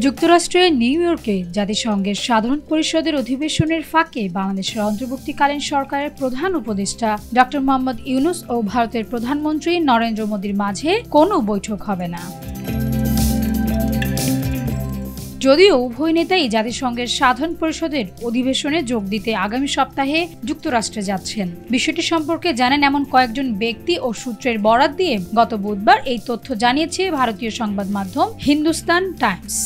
যুক্তরাষ্ট্রের নিউ ইয়র্কে জাতিসংঘের সাধারণ পরিষদের অধিবেশনের ফাঁকে বাংলাদেশের অন্তর্বর্তীকালীন সরকারের প্রধান উপদেষ্টা ডক্টর মোহাম্মদ ইউনূস ও ভারতের প্রধানমন্ত্রী নরেন্দ্র মোদীর মাঝে কোনো বৈঠক হবে না। যদিও উভয় নেতাই জাতিসংঘের সাধারণ পরিষদের অধিবেশনে যোগ দিতে আগামী সপ্তাহে যুক্তরাষ্ট্রে যাচ্ছেন। বিষয়টি সম্পর্কে জানেন এমন কয়েকজন ব্যক্তি ও সূত্রের বরাত দিয়ে গত বুধবার এই তথ্য জানিয়েছে ভারতীয় সংবাদ মাধ্যম হিন্দুস্তান টাইমস।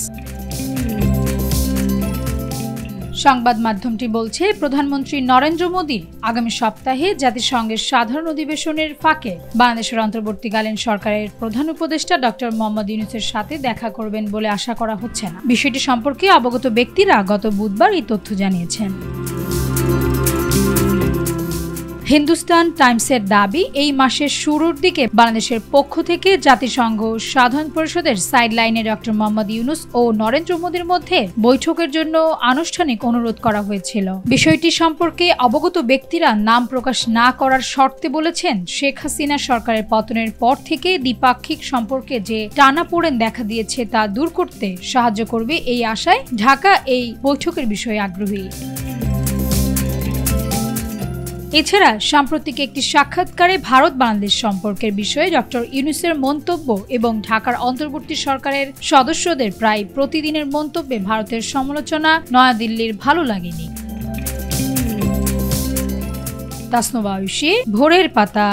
সংবাদ মাধ্যমটি বলছে, প্রধানমন্ত্রী নরেন্দ্র মোদী আগামী সপ্তাহে জাতিসংঘের সাধারণ অধিবেশনের ফাঁকে বাংলাদেশের অন্তর্বর্তীকালীন সরকারের প্রধান উপদেষ্টা ডক্টর মোহাম্মদ ইউনূসের সাথে দেখা করবেন বলে আশা করা হচ্ছে না। বিষয়টি সম্পর্কে অবগত ব্যক্তিরা গত বুধবার এই তথ্য জানিয়েছেন। হিন্দুস্তান টাইমসের দাবি, এই মাসের শুরুর দিকে বাংলাদেশের পক্ষ থেকে জাতিসংঘ সাধারণ পরিষদের সাইডলাইনে ডক্টর মোহাম্মদ ইউনূস ও নরেন্দ্র মোদীর মধ্যে বৈঠকের জন্য আনুষ্ঠানিক অনুরোধ করা হয়েছিল। বিষয়টি সম্পর্কে অবগত ব্যক্তিরা নাম প্রকাশ না করার শর্তে বলেছেন, শেখ হাসিনা সরকারের পতনের পর থেকে দ্বিপাক্ষিক সম্পর্কে যে টানাপোড়েন দেখা দিয়েছে তা দূর করতে সাহায্য করবে এই আশায় ঢাকা এই বৈঠকের বিষয়ে আগ্রহী। এছাড়া সাম্প্রতিক একটি সাক্ষাৎকারে ভারত বাংলাদেশ সম্পর্কের বিষয়ে ডক্টর ইউনূসের মন্তব্য এবং ঢাকার অন্তর্বর্তী সরকারের সদস্যদের প্রায় প্রতিদিনের মন্তব্যে ভারতের সমালোচনা নয়াদিল্লির ভালো লাগেনি। তাসনুবা আয়ুষী, ভোরের পাতা।